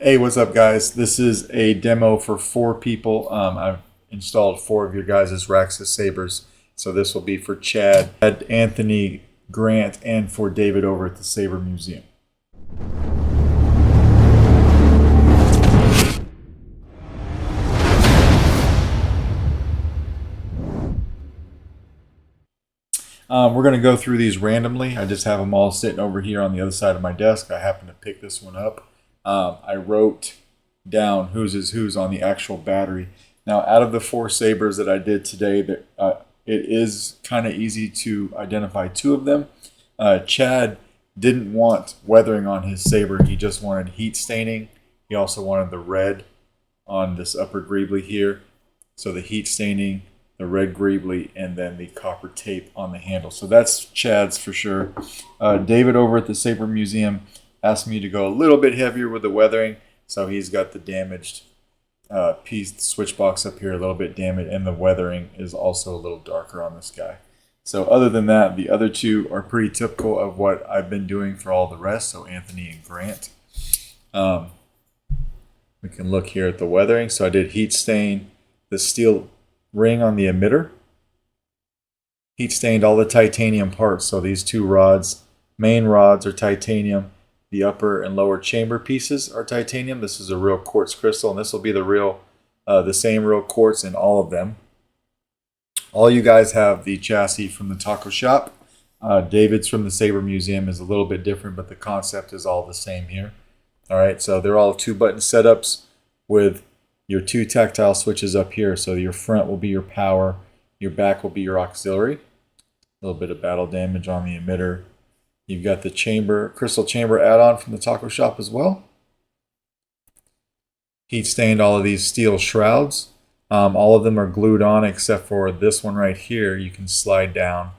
Hey, what's up, guys? This is a demo for 4 people. I've installed 4 of your guys' Raxus Sabers. So this will be for Chad, Anthony, Grant, and for David over at the Saber Museum. We're going to go through these randomly. I just have them all sitting over here on the other side of my desk. I happen to pick this one up. I wrote down whose is whose on the actual battery. Now, out of the 4 sabers that I did today, it is kind of easy to identify 2 of them. Chad didn't want weathering on his saber. He just wanted heat staining. He also wanted the red on this upper greebly here. So the heat staining, the red greebly, and then the copper tape on the handle. So that's Chad's for sure. David over at the Saber Museum asked me to go a little bit heavier with the weathering. So he's got the damaged piece, the switch box up here a little bit damaged, and the weathering is also a little darker on this guy. So other than that, the other 2 are pretty typical of what I've been doing for all the rest, so Anthony and Grant. We can look here at the weathering. So I did heat stain the steel ring on the emitter. Heat stained all the titanium parts, so these 2 rods, main rods are titanium. The upper and lower chamber pieces are titanium. This is a real quartz crystal, and this will be the same real quartz in all of them. All you guys have the chassis from the taco shop. David's from the Saber Museum is a little bit different, but the concept is all the same here. All right, so they're all 2-button setups with your 2 tactile switches up here. So your front will be your power, your back will be your auxiliary. A little bit of battle damage on the emitter. You've got the crystal chamber add-on from the taco shop as well. Heat stained all of these steel shrouds. All of them are glued on except for this one right here. You can slide down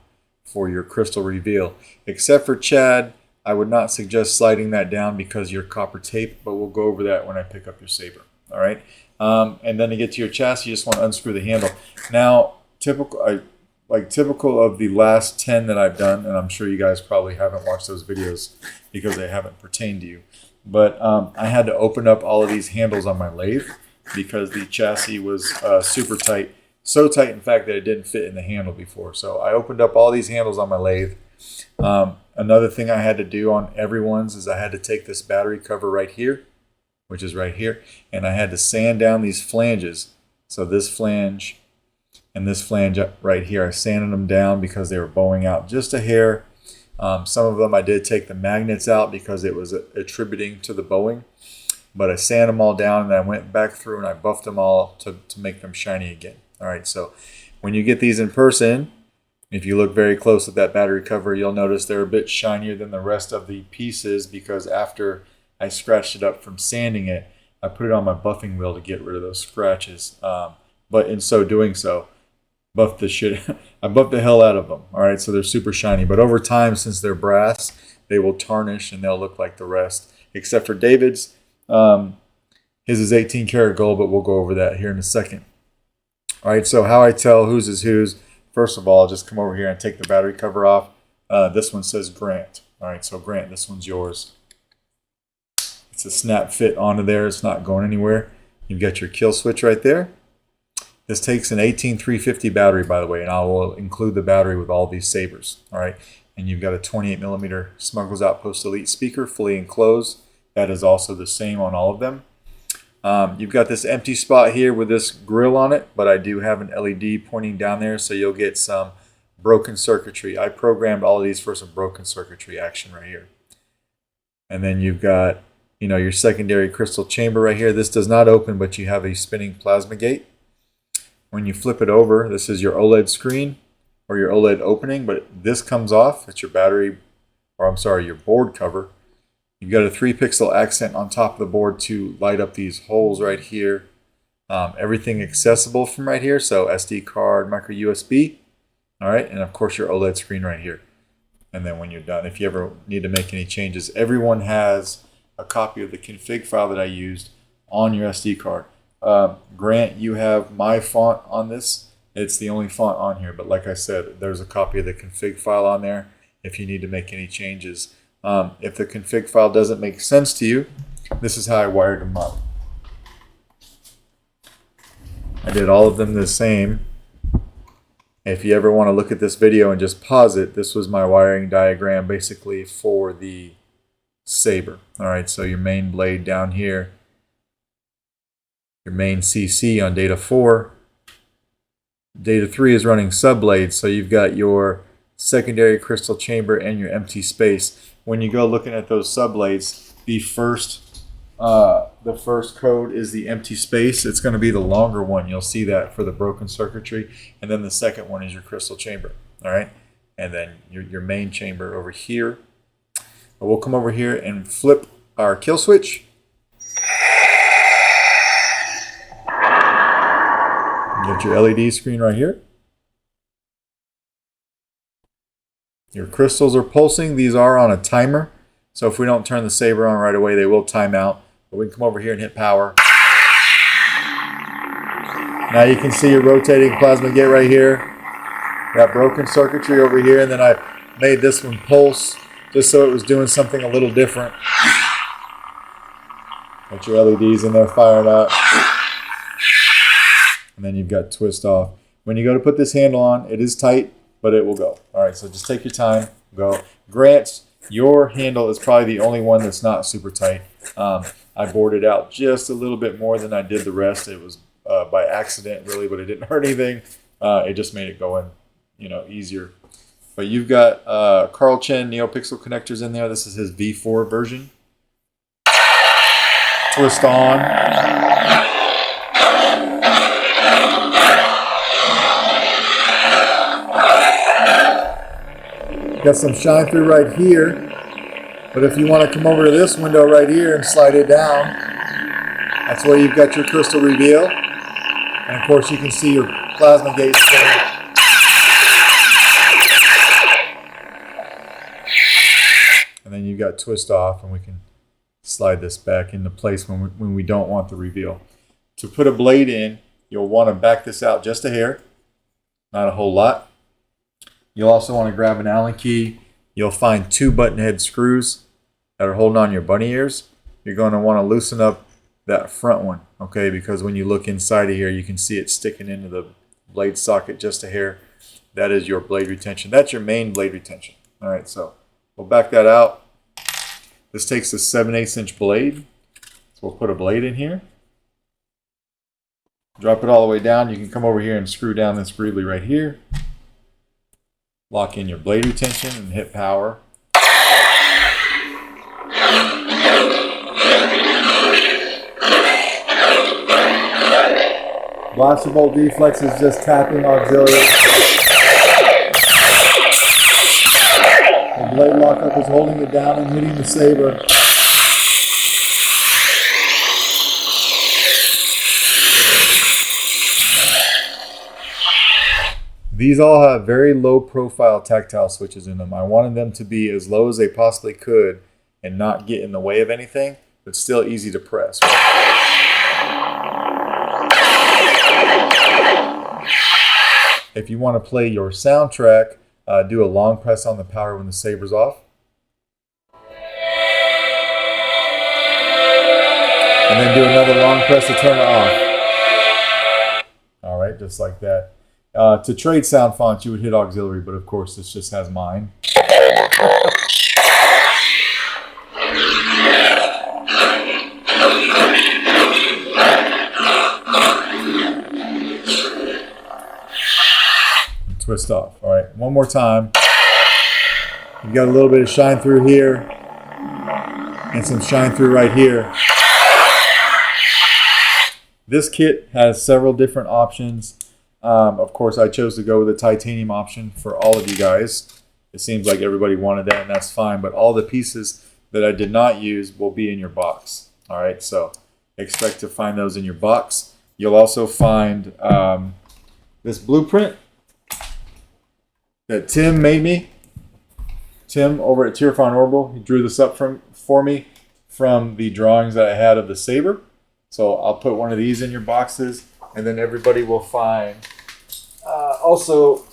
for your crystal reveal. Except for Chad, I would not suggest sliding that down because you're copper tape, but we'll go over that when I pick up your saber. All right. And then to get to your chassis, you just want to unscrew the handle. Now, typical of the last 10 that I've done, and I'm sure you guys probably haven't watched those videos because they haven't pertained to you, but I had to open up all of these handles on my lathe because the chassis was super tight. So tight, in fact, that it didn't fit in the handle before. So I opened up all these handles on my lathe. Another thing I had to do on everyone's is I had to take this battery cover right here, which is right here, and I had to sand down these flanges. So this flange and this flange right here, I sanded them down because they were bowing out just a hair. Some of them I did take the magnets out because it was attributing to the bowing, but I sanded them all down and I went back through and I buffed them all to make them shiny again. All right, so when you get these in person, if you look very close at that battery cover, you'll notice they're a bit shinier than the rest of the pieces because after I scratched it up from sanding it, I put it on my buffing wheel to get rid of those scratches. But in so doing so, buffed the shit. I buffed the hell out of them. All right, so they're super shiny. But over time, since they're brass, they will tarnish and they'll look like the rest, except for David's. His is 18 karat gold, but we'll go over that here in a second. All right, so how I tell whose is whose. First of all, I'll just come over here and take the battery cover off. This one says Grant. All right, so Grant, this one's yours. It's a snap fit onto there. It's not going anywhere. You've got your kill switch right there. This takes an 18350 battery, by the way, and I will include the battery with all these sabers. All right, and you've got a 28mm Smuggler's Outpost Elite speaker, fully enclosed. That is also the same on all of them. You've got this empty spot here with this grill on it, but I do have an LED pointing down there, so you'll get some broken circuitry. I programmed all of these for some broken circuitry action right here. And then you've got, your secondary crystal chamber right here. This does not open, but you have a spinning plasma gate. When you flip it over, this is your OLED screen or your OLED opening, but this comes off. It's your your board cover. You've got a 3-pixel accent on top of the board to light up these holes right here. Everything accessible from right here, so SD card, micro USB. All right, and of course your OLED screen right here. And then when you're done, if you ever need to make any changes, everyone has a copy of the config file that I used on your SD card. Grant, you have my font on this. It's the only font on here, but like I said, there's a copy of the config file on there if you need to make any changes. If the config file doesn't make sense to you, This is how I wired them up. I did all of them the same. If you ever want to look at this video and just pause it, this was my wiring diagram basically for the saber. Alright, so your main blade down here, your main CC on data 4. Data 3 is running subblades, so you've got your secondary crystal chamber and your empty space. When you go looking at those subblades, the first code is the empty space. It's going to be the longer one. You'll see that for the broken circuitry. And then the second one is your crystal chamber. All right, and then your main chamber over here. But we'll come over here and flip our kill switch. Get your LED screen right here. Your crystals are pulsing. These are on a timer. So if we don't turn the saber on right away, they will time out. But we can come over here and hit power. Now you can see your rotating plasma gate right here. Got broken circuitry over here, and then I made this one pulse just so it was doing something a little different. Got your LEDs in there firing up. And then you've got twist off. When you go to put this handle on, it is tight, but it will go. All right, so just take your time, go. Grant, your handle is probably the only one that's not super tight. I bored it out just a little bit more than I did the rest. It was by accident, really, but it didn't hurt anything. It just made it go in, easier. But you've got Carl Chen Neopixel connectors in there. This is his V4 version. Twist on. Got some shine through right here. But if you want to come over to this window right here and slide it down, that's where you've got your crystal reveal. And of course you can see your plasma gate spinning. And then you've got twist off, and we can slide this back into place when we don't want the reveal. To put a blade in, you'll want to back this out just a hair, not a whole lot. You'll also want to grab an Allen key. You'll find 2 button head screws that are holding on your bunny ears. You're going to want to loosen up that front one, okay? Because when you look inside of here, you can see it sticking into the blade socket just a hair. That is your blade retention. That's your main blade retention. All right, so we'll back that out. This takes a 7/8 inch blade. So we'll put a blade in here. Drop it all the way down. You can come over here and screw down this greebly right here. Lock in your blade retention and hit power. Blaster bolt deflex is just tapping auxiliary. The blade lockup is holding it down and hitting the saber. These all have very low profile tactile switches in them. I wanted them to be as low as they possibly could and not get in the way of anything, but still easy to press. If you want to play your soundtrack, do a long press on the power when the saber's off. And then do another long press to turn it off. All right, just like that. To trade sound fonts, you would hit auxiliary, but of course this just has mine. And twist off. All right, one more time. You've got a little bit of shine through here and some shine through right here. This kit has several different options. Of course, I chose to go with the titanium option for all of you guys. It seems like everybody wanted that, and that's fine. But all the pieces that I did not use will be in your box. All right, so expect to find those in your box. You'll also find this blueprint that Tim made me. Tim over at Tirfon Orbital, he drew this up for me from the drawings that I had of the saber. So I'll put one of these in your boxes. And then everybody will find, also,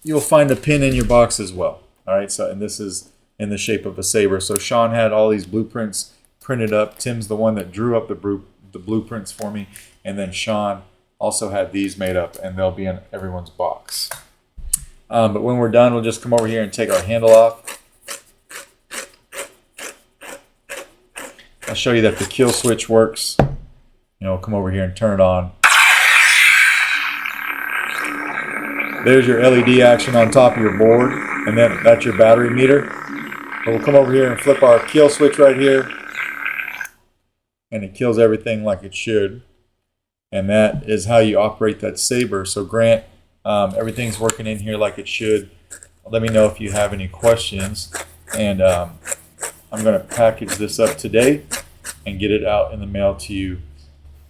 you'll find a pin in your box as well. All right, so, and this is in the shape of a saber. So Sean had all these blueprints printed up. Tim's the one that drew up the blueprints for me, and then Sean also had these made up, and they'll be in everyone's box. But when we're done, we'll just come over here and take our handle off. I'll show you that the kill switch works. Come over here and turn it on. There's your LED action on top of your board, and then that's your battery meter. But we'll come over here and flip our kill switch right here, and it kills everything like it should. And that is how you operate that saber. So Grant, everything's working in here like it should. Let me know if you have any questions, and I'm going to package this up today and get it out in the mail to you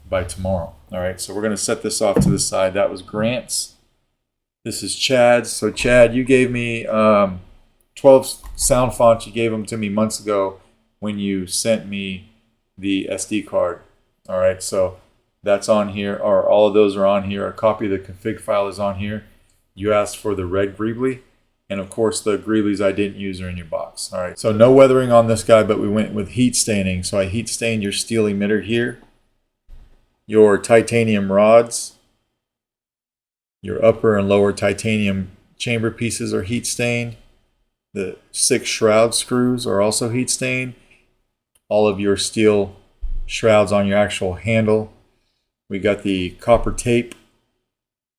by tomorrow. All right, so we're going to set this off to the side. That was Grant's. This is Chad's. So Chad, you gave me 12 sound fonts. You gave them to me months ago when you sent me the SD card. All right, so that's on here, or all of those are on here. A copy of the config file is on here. You asked for the red greebly, and of course the greeblies I didn't use are in your box. All right, so no weathering on this guy, but we went with heat staining. So I heat stained your steel emitter here, your titanium rods, your upper and lower titanium chamber pieces are heat stained. The 6 shroud screws are also heat stained. All of your steel shrouds on your actual handle. We got the copper tape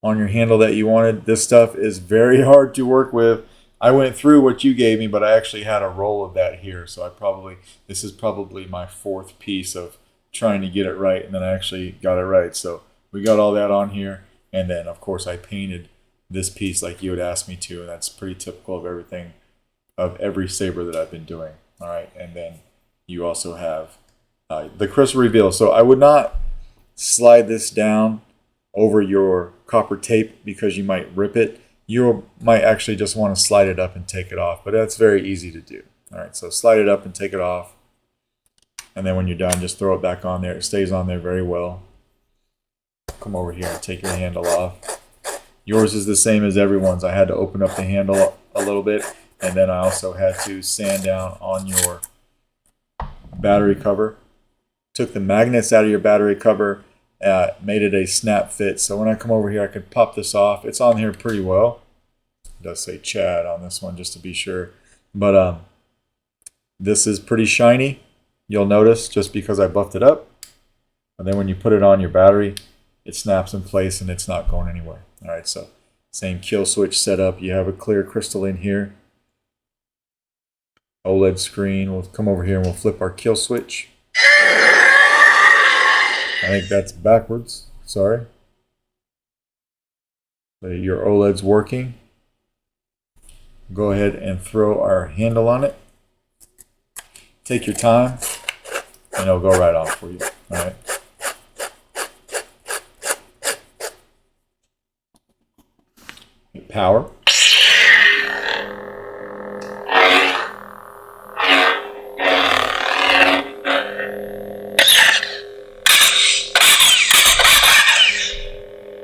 on your handle that you wanted. This stuff is very hard to work with. I went through what you gave me, but I actually had a roll of that here. So this is probably my 4th piece of trying to get it right, and then I actually got it right. So we got all that on here. And then, of course, I painted this piece like you had asked me to, and that's pretty typical of everything, of every saber that I've been doing. All right, and then you also have the crystal reveal. So I would not slide this down over your copper tape because you might rip it. You might actually just want to slide it up and take it off, but that's very easy to do. All right, so slide it up and take it off, and then when you're done, just throw it back on there. It stays on there very well. Come over here and take your handle off. Yours is the same as everyone's. I had to open up the handle a little bit, and then I also had to sand down on your battery cover. Took the magnets out of your battery cover, made it a snap fit. So when I come over here, I can pop this off. It's on here pretty well. It does say Chad on this one, just to be sure. But this is pretty shiny. You'll notice just because I buffed it up. And then when you put it on your battery, it snaps in place and it's not going anywhere. All right, so same kill switch setup. You have a clear crystal in here. OLED screen. We'll come over here and we'll flip our kill switch. I think that's backwards. Sorry. So your OLED's working. Go ahead and throw our handle on it. Take your time and it'll go right off for you. All right. Power.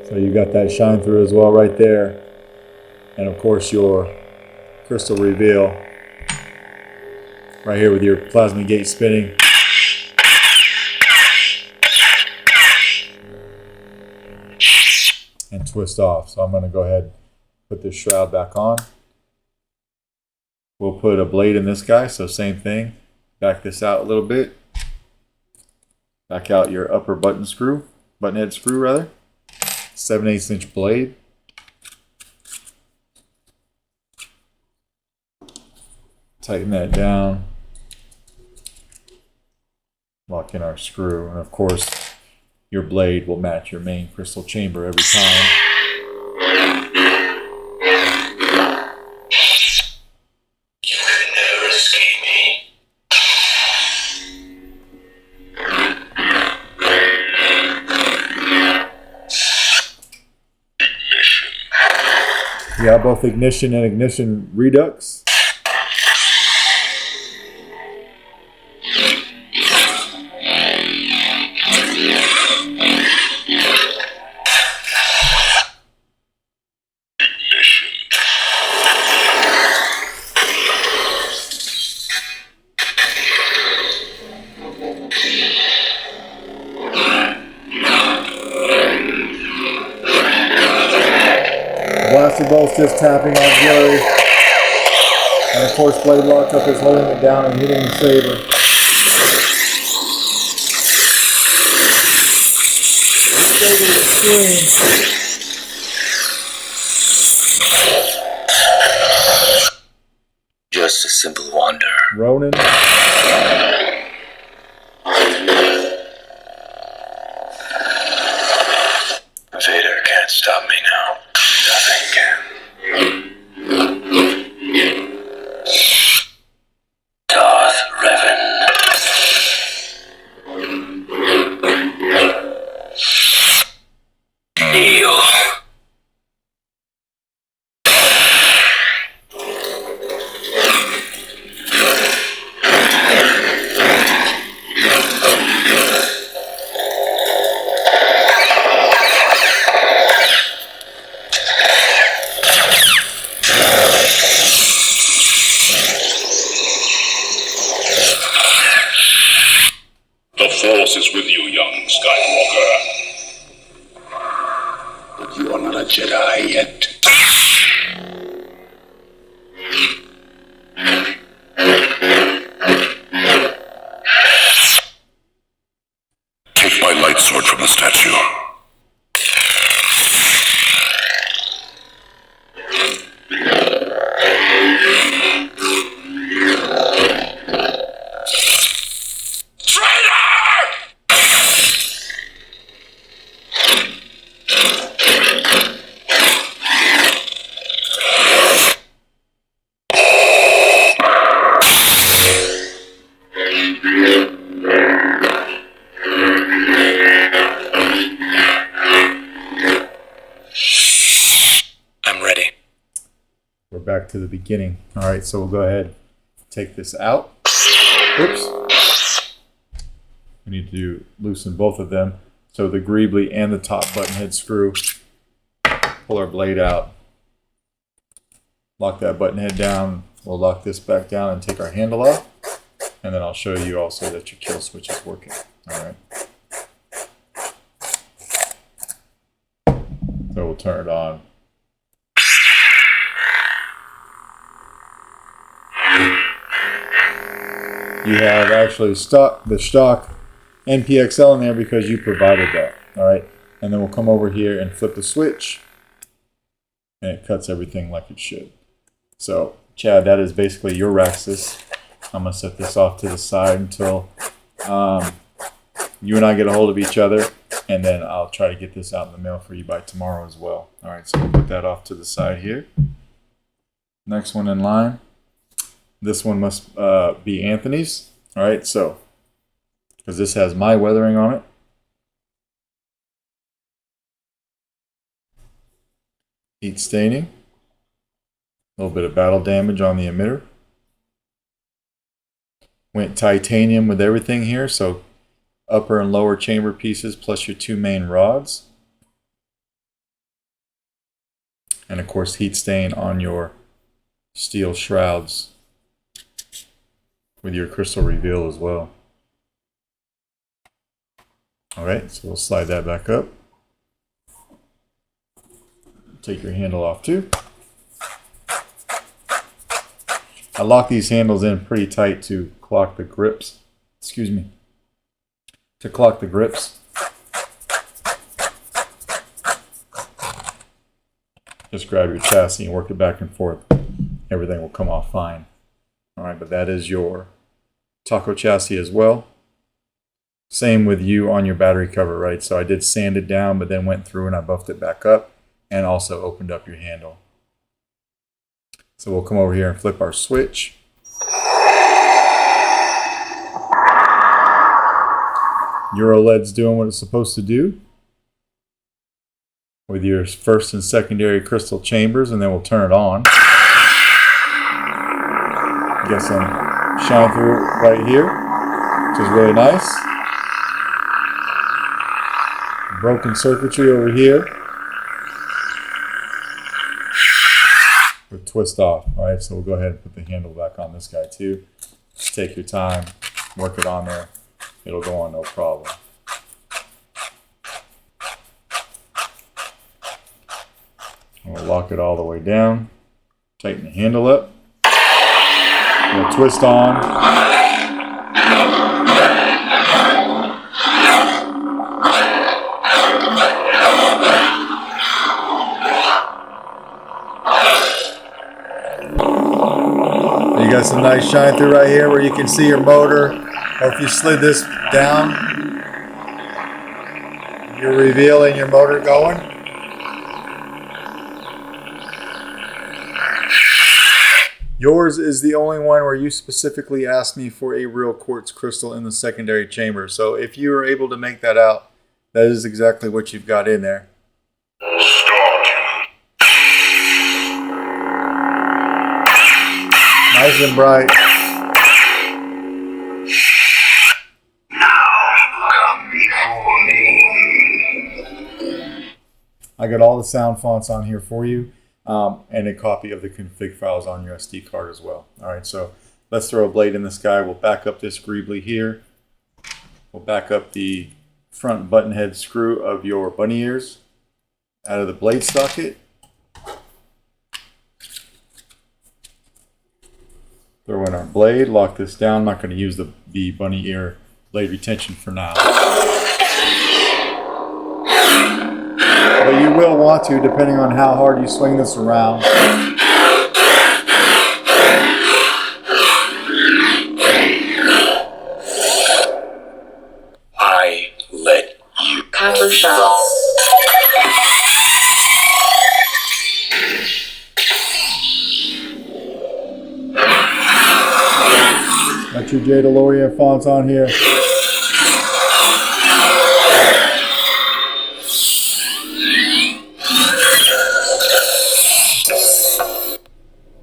So you got that shine through as well right there. And of course your crystal reveal right here with your plasma gate spinning. And twist off. So I'm going to go ahead and put this shroud back on. We'll put a blade in this guy, so same thing. Back this out a little bit. Back out your upper button head screw rather. 7/8 inch blade. Tighten that down. Lock in our screw, and of course your blade will match your main crystal chamber every time. Yeah, both ignition and ignition redux. Plastic bolts just tapping auxiliary. And of course blade lockup is holding it down and hitting the saber. Just a simple wonder. Ronin. Vader can't stop me now. Nothing can. Darth Revan. Kneel. The Force is with you, young Skywalker. But you are not a Jedi yet. Take my light sword from the statue. We're back to the beginning. All right, so we'll go ahead, take this out. Oops. We need to loosen both of them. So the greebly and the top button head screw. Pull our blade out. Lock that button head down. We'll lock this back down and take our handle off. And then I'll show you also that your kill switch is working. All right. So we'll turn it on. You have actually the stock NPXL in there because you provided that. All right, and then we'll come over here and flip the switch, and it cuts everything like it should. So, Chad, that is basically your Raxus. I'm gonna set this off to the side until you and I get a hold of each other, and then I'll try to get this out in the mail for you by tomorrow as well. All right, so we'll put that off to the side here. Next one in line. This one must be Anthony's. All right, so, because this has my weathering on it. Heat staining. A little bit of battle damage on the emitter. Went titanium with everything here, so upper and lower chamber pieces plus your two main rods. And of course, heat stain on your steel shrouds with your crystal reveal as well. All right, so we'll slide that back up. Take your handle off too. I lock these handles in pretty tight to clock the grips. Excuse me. To clock the grips. Just grab your chassis and work it back and forth. Everything will come off fine. All right, but that is your taco chassis as well. Same with you on your battery cover, right? So I did sand it down, but then went through and I buffed it back up and also opened up your handle. So we'll come over here and flip our switch. Your OLED's doing what it's supposed to do with your first and secondary crystal chambers, and then we'll turn it on. Get some shine through right here, which is really nice. Broken circuitry over here. We'll twist off. All right, so we'll go ahead and put the handle back on this guy too. Just take your time, work it on there. It'll go on no problem. We'll Lock it all the way down. Tighten the handle up. We'll twist on. You got some nice shine through right here where you can see your motor, or if you slid this down, you're revealing your motor going. Yours is the only one where you specifically asked me for a real quartz crystal in the secondary chamber. So if you were able to make that out, that is exactly what you've got in there. Nice and bright. I got all the sound fonts on here for you, and a copy of the config files on your SD card as well. All right, so let's throw a blade in the sky. We'll back up this greebly here. We'll back up the front button head screw of your bunny ears out of the blade socket. Throw in our blade, lock this down. I'm not going to use the bunny ear blade retention for now. But you will want to, depending on how hard you swing this around. I let you. Cover shell. Got your Jade DeLorean fonts on here.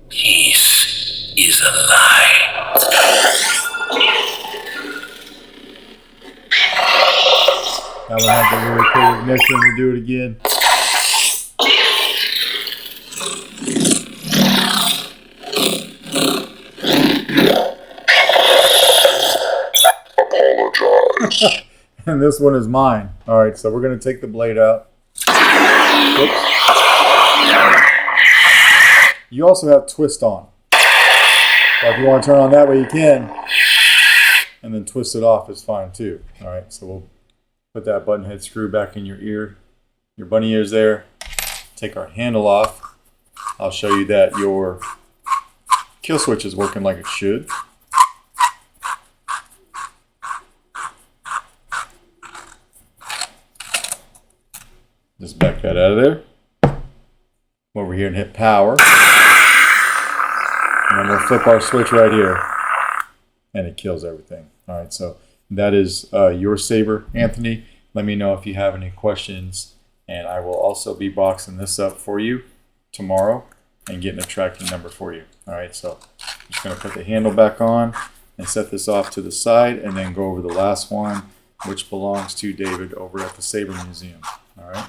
Peace is a lie. That one has a really cool ignition. We'll do it again. And this one is mine. All right, so we're going to take the blade out. Oops. You also have twist on. So if you want to turn on that way, you can. And then twist it off is fine too. All right, so we'll put that button head screw back in your ear, your bunny ears there. Take our handle off. I'll show you that your kill switch is working like it should. Just back that out of there. Come over here and hit power. And then we'll flip our switch right here. And it kills everything. All right, so that is your saber, Anthony. Let me know if you have any questions. And I will also be boxing this up for you tomorrow and getting a tracking number for you. All right, so I'm just going to put the handle back on and set this off to the side and then go over the last one, which belongs to David over at the Saber Museum. All right.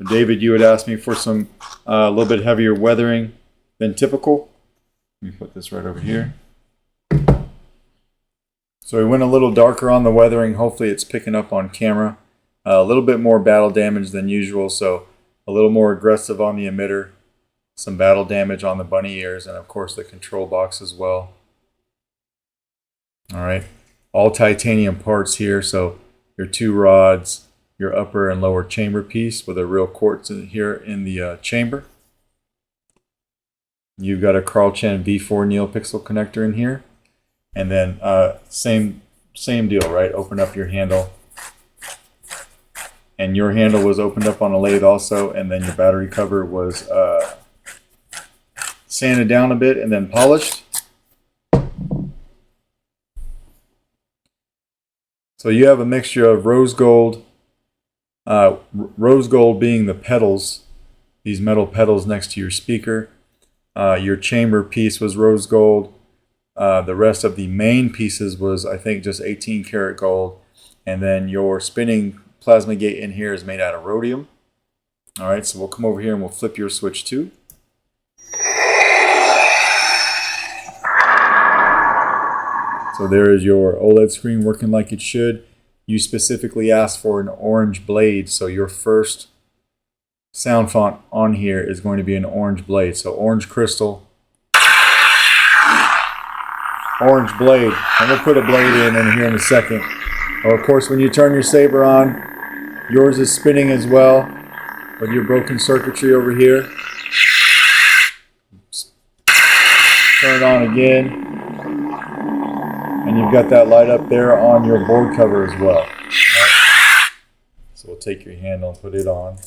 David, you had asked me for some a little bit heavier weathering than typical. Let me put this right over here. So we went a little darker on the weathering. Hopefully it's picking up on camera. A little bit more battle damage than usual, so a little more aggressive on the emitter. Some battle damage on the bunny ears, and of course the control box as well. All right, all titanium parts here, so your two rods, your upper and lower chamber piece with a real quartz in here in the chamber. You've got a Carl Chen V4 Neopixel connector in here. And then same deal, right? Open up your handle. And your handle was opened up on a lathe also, and then your battery cover was sanded down a bit and then polished. So you have a mixture of rose gold being the pedals, these metal pedals next to your speaker. Your chamber piece was rose gold. The rest of the main pieces was, I think, just 18 karat gold. And then your spinning plasma gate in here is made out of rhodium. All right, so we'll come over here and we'll flip your switch too. So there is your OLED screen working like it should. You specifically asked for an orange blade, so your first sound font on here is going to be an orange blade. So orange crystal, orange blade. I'm going to put a blade in here in a second. Of course, when you turn your saber on, yours is spinning as well with your broken circuitry over here. Turn it on again. And you've got that light up there on your board cover as well. Right. So we'll take your handle and put it on.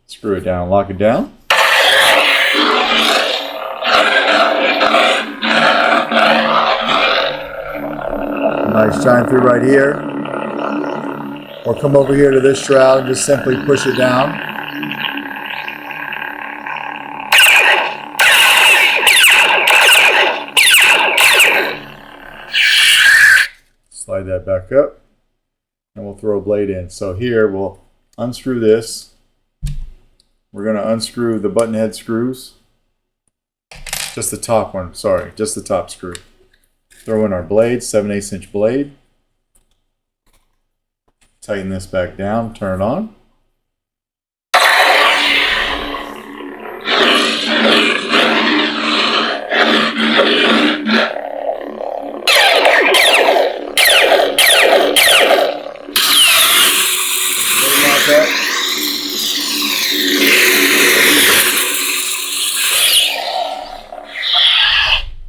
Screw it down, lock it down. Nice shine through right here. Or come over here to this shroud and just simply push it down. Slide that back up. And we'll throw a blade in. So here we'll unscrew this. We're going to unscrew the button head screws. Just the top one, sorry, just the top screw. Throw in our blade, 7/8 inch blade. Tighten this back down, turn it on.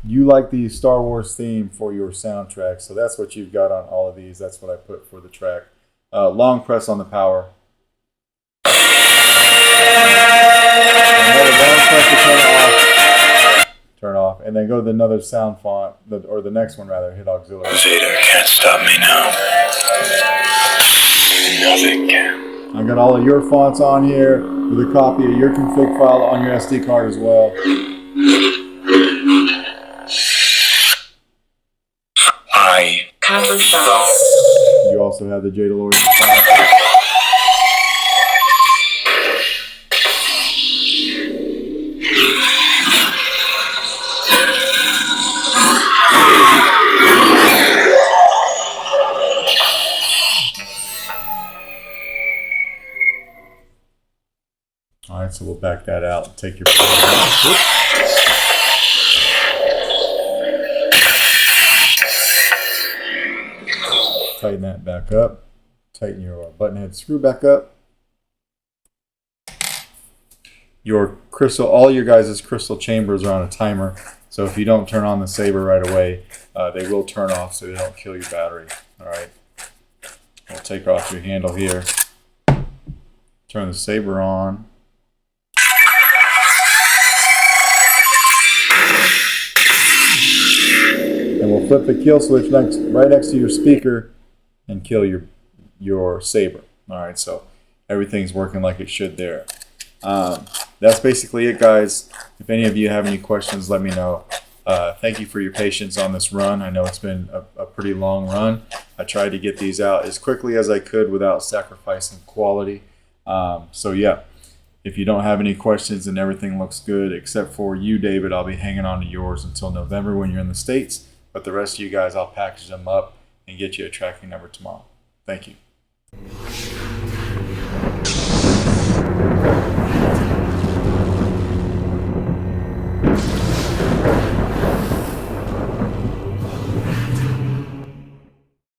You like the Star Wars theme for your soundtrack, so that's what you've got on all of these. That's what I put for the track. Long press on the power. Another long press to turn it off. Turn off, and then go to another sound font, or the next one rather. Hit auxiliary. Vader can't stop me now. Nothing can. I've got all of your fonts on here with a copy of your config file on your SD card as well. I You also have the Jadalorian. All right, so we'll back that out and take your. Tighten that back up. Tighten your button head screw back up. Your crystal, all your guys' crystal chambers are on a timer. So if you don't turn on the saber right away, they will turn off so they don't kill your battery. All right. We'll take off your handle here. Turn the saber on. And we'll flip the kill switch right next to your speaker and kill your saber. All right, so everything's working like it should there. That's basically it, guys. If any of you have any questions, let me know. Thank you for your patience on this run. I know it's been a pretty long run. I tried to get these out as quickly as I could without sacrificing quality. So yeah, if you don't have any questions and everything looks good, except for you, David, I'll be hanging on to yours until November when you're in the States. But the rest of you guys, I'll package them up and get you a tracking number tomorrow. Thank you.